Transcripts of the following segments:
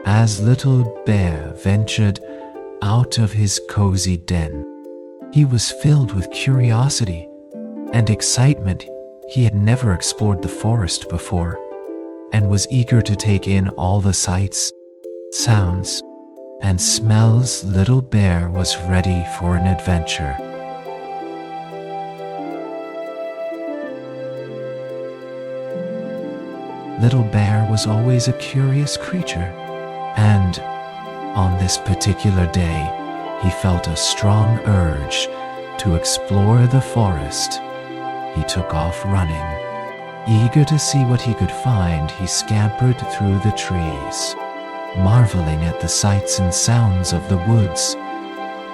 As little bear ventured out of his cozy den, he was filled with curiosity and excitement. He had never explored the forest before and was eager to take in all the sights, sounds, and smells. Little bear was ready for an adventure. Little bear was always a curious creature, and on this particular day, he felt a strong urge to explore the forest. He took off running. Eager to see what he could find, he scampered through the trees, marveling at the sights and sounds of the woods.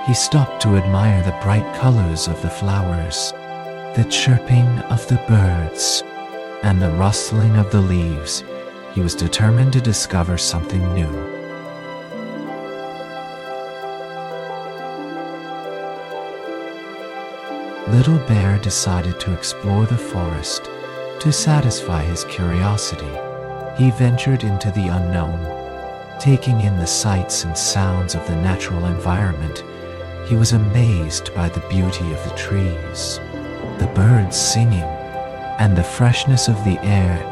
He stopped to admire the bright colors of the flowers, the chirping of the birds, and the rustling of the leaves. He was determined to discover something new. Little Bear decided to explore the forest to satisfy his curiosity. He ventured into the unknown, taking in the sights and sounds of the natural environment. He was amazed by the beauty of the trees, the birds singing, and the freshness of the air.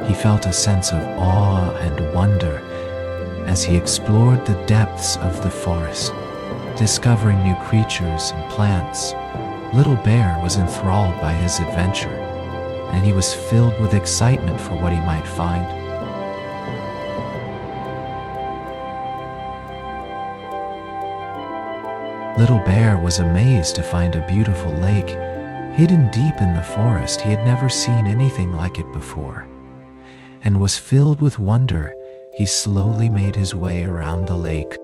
He felt a sense of awe and wonder as he explored the depths of the forest, discovering new creatures and plants. Little Bear was enthralled by his adventure, and he was filled with excitement for what he might find. Little Bear was amazed to find a beautiful lake hidden deep in the forest. He had never seen anything like it before, and was filled with wonder. He slowly made his way around the lake,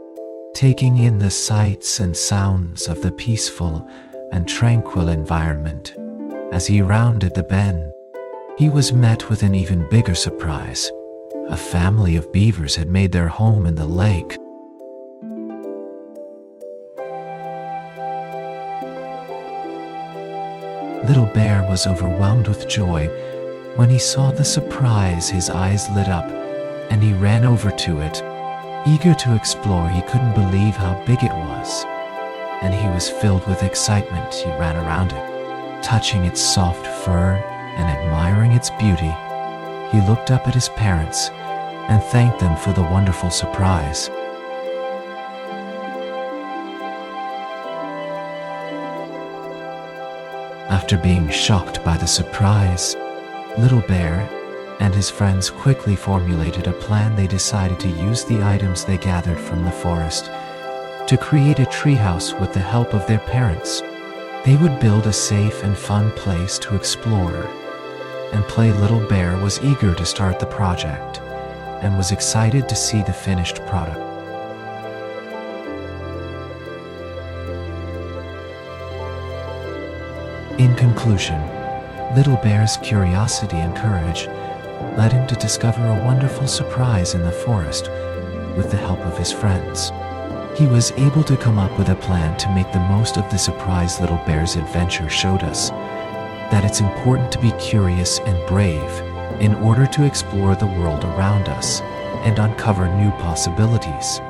taking in the sights and sounds of the peaceful and tranquil environment. As he rounded the bend, he was met with an even bigger surprise. A family of beavers had made their home in the lake. Little Bear was overwhelmed with joy when he saw the surprise. His eyes lit up, and he ran over to it. Eager to explore, he couldn't believe how big it was, and he was filled with excitement. He ran around it, touching its soft fur and admiring its beauty. He looked up at his parents and thanked them for the wonderful surprise. After being shocked by the surprise, Little Bear and his friends quickly formulated a plan. They decided to use the items they gathered from the forest to create a treehouse with the help of their parents. They would build a safe and fun place to explore and play. Little Bear was eager to start the project and was excited to see the finished product. In conclusion, Little Bear's curiosity and courage led him to discover a wonderful surprise in the forest with the help of his friends. He was able to come up with a plan to make the most of the surprise. Little Bear's adventure showed us that it's important to be curious and brave in order to explore the world around us and uncover new possibilities.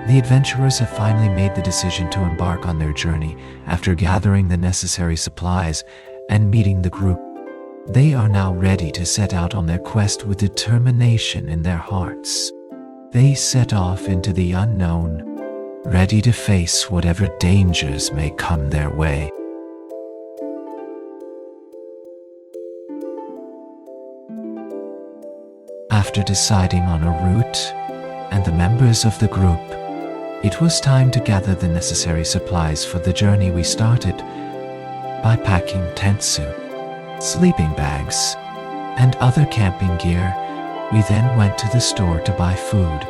The adventurers have finally made the decision to embark on their journey. After gathering the necessary supplies and meeting the group, they are now ready to set out on their quest with determination in their hearts. They set off into the unknown, ready to face whatever dangers may come their way. After deciding on a route and the members of the group, it was time to gather the necessary supplies for the journey. We started by packing tent suit, sleeping bags, and other camping gear. We then went to the store to buy food,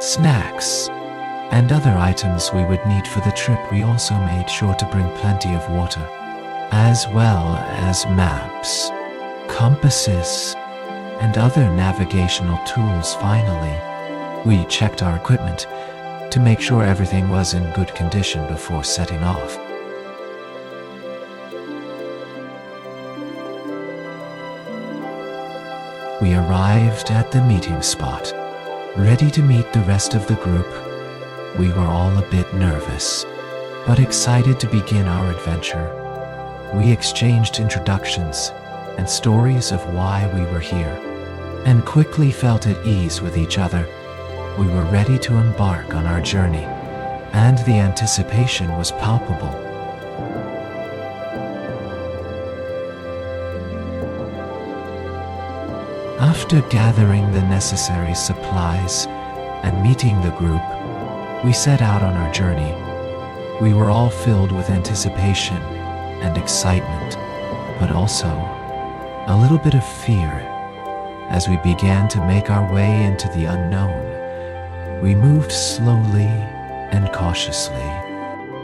snacks, and other items we would need for the trip. We also made sure to bring plenty of water, as well as maps, compasses, and other navigational tools. Finally, we checked our equipment to make sure everything was in good condition before setting off. We arrived at the meeting spot, ready to meet the rest of the group. We were all a bit nervous, but excited to begin our adventure. We exchanged introductions and stories of why we were here, and quickly felt at ease with each other. We were ready to embark on our journey, and the anticipation was palpable. After gathering the necessary supplies and meeting the group, we set out on our journey. We were all filled with anticipation and excitement, but also a little bit of fear. As we began to make our way into the unknown, we moved slowly and cautiously,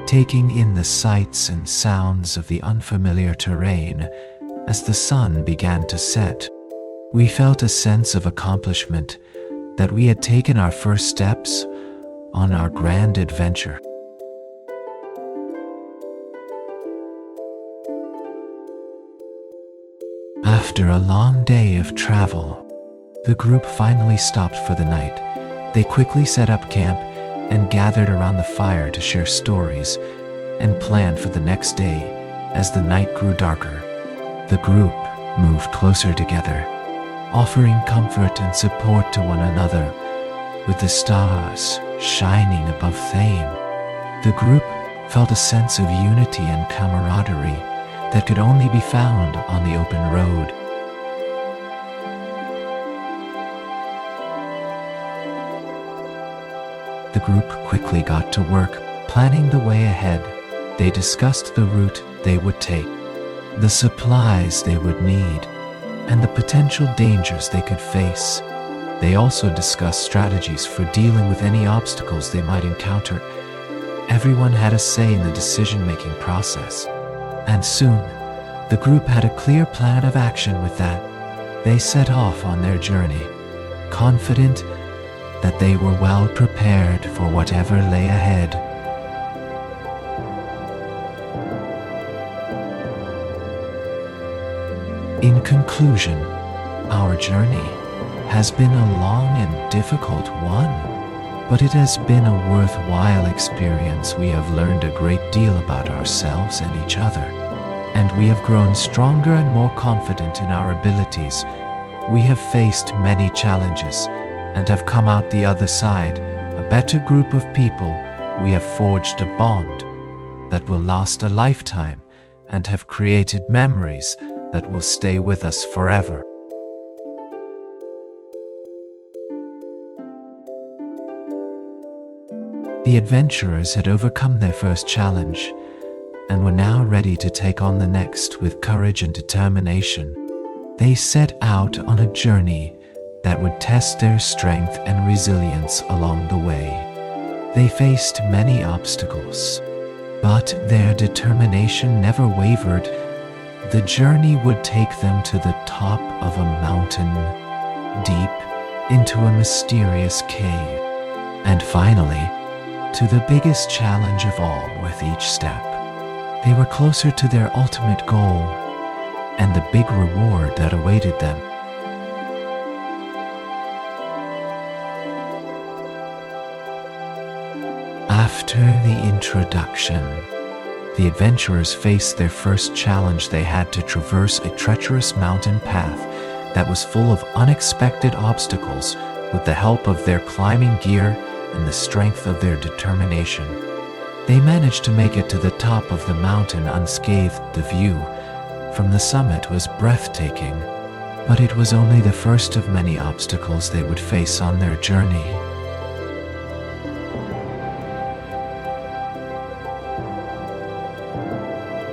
taking in the sights and sounds of the unfamiliar terrain. As the sun began to set, we felt a sense of accomplishment that we had taken our first steps on our grand adventure. After a long day of travel, the group finally stopped for the night. They quickly set up camp and gathered around the fire to share stories and plan for the next day. As the night grew darker, the group moved closer together, offering comfort and support to one another. With the stars shining above Thame, the group felt a sense of unity and camaraderie that could only be found on the open road. The group quickly got to work, planning the way ahead. They discussed the route they would take, the supplies they would need, and the potential dangers they could face. They also discussed strategies for dealing with any obstacles they might encounter. Everyone had a say in the decision-making process, and soon the group had a clear plan of action. With that, they set off on their journey, confident that they were well prepared for whatever lay ahead. In conclusion, our journey has been a long and difficult one, but it has been a worthwhile experience. We have learned a great deal about ourselves and each other, and we have grown stronger and more confident in our abilities. We have faced many challenges and have come out the other side, a better group of people. We have forged a bond that will last a lifetime and have created memories that will stay with us forever. The adventurers had overcome their first challenge and were now ready to take on the next with courage and determination. They set out on a journey that would test their strength and resilience along the way. They faced many obstacles, but their determination never wavered. The journey would take them to the top of a mountain, deep into a mysterious cave, and finally, to the biggest challenge of all. With each step, they were closer to their ultimate goal and the big reward that awaited them. After the introduction, the adventurers faced their first challenge. They had to traverse a treacherous mountain path that was full of unexpected obstacles. With the help of their climbing gear and the strength of their determination, they managed to make it to the top of the mountain unscathed. The view from the summit was breathtaking, but it was only the first of many obstacles they would face on their journey.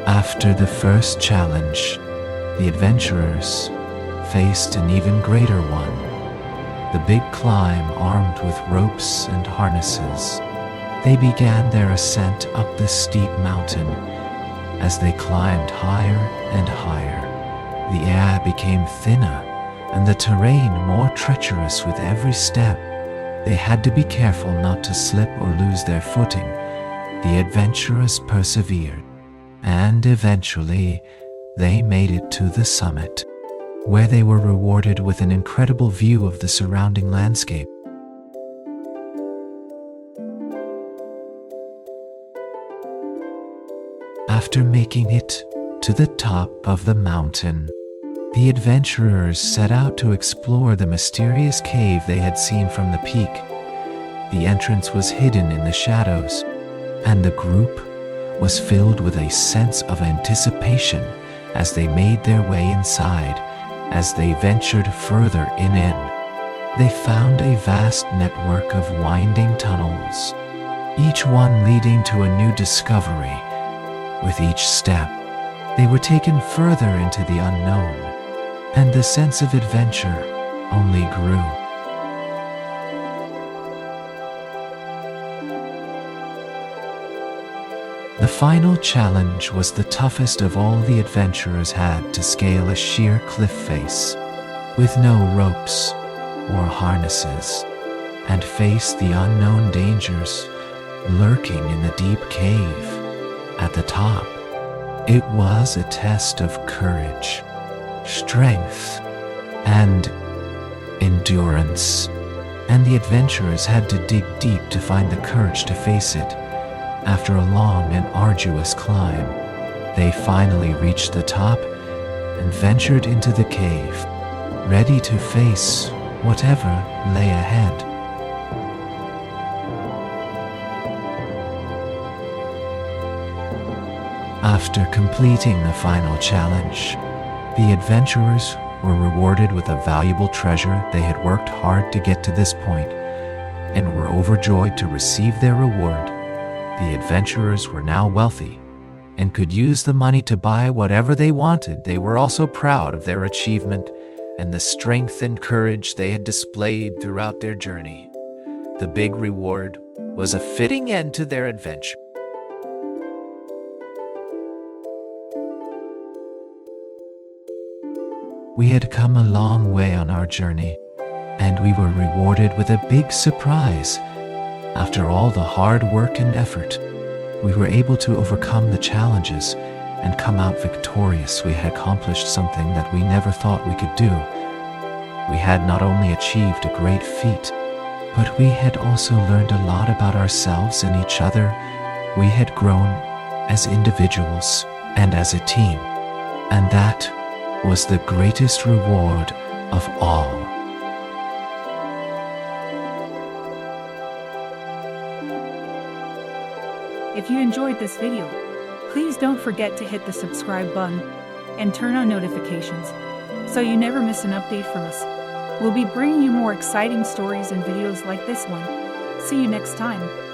After the first challenge, the adventurers faced an even greater one. The big climb, armed with ropes and harnesses. They began their ascent up the steep mountain. As they climbed higher and higher, the air became thinner and the terrain more treacherous with every step. They had to be careful not to slip or lose their footing. The adventurers persevered, and eventually they made it to the summit. where they were rewarded with an incredible view of the surrounding landscape. After making it to the top of the mountain, the adventurers set out to explore the mysterious cave they had seen from the peak. The entrance was hidden in the shadows, and the group was filled with a sense of anticipation as they made their way inside. As they ventured further in, they found a vast network of winding tunnels, each one leading to a new discovery. With each step, they were taken further into the unknown, and the sense of adventure only grew. The final challenge was the toughest of all the adventurers had to scale a sheer cliff face, with no ropes or harnesses, and face the unknown dangers lurking in the deep cave at the top. It was a test of courage, strength, and endurance, and the adventurers had to dig deep to find the courage to face it. After a long and arduous climb, they finally reached the top and ventured into the cave, ready to face whatever lay ahead. After completing the final challenge, the adventurers were rewarded with a valuable treasure. They had worked hard to get to this point and were overjoyed to receive their reward. The adventurers were now wealthy and could use the money to buy whatever they wanted. They were also proud of their achievement and the strength and courage they had displayed throughout their journey. The big reward was a fitting end to their adventure. We had come a long way on our journey, and we were rewarded with a big surprise. After all the hard work and effort, we were able to overcome the challenges and come out victorious. We had accomplished something that we never thought we could do. We had not only achieved a great feat, but we had also learned a lot about ourselves and each other. We had grown as individuals and as a team, and that was the greatest reward of all. If you enjoyed this video, please don't forget to hit the subscribe button and turn on notifications so you never miss an update from us. We'll be bringing you more exciting stories and videos like this one. See you next time.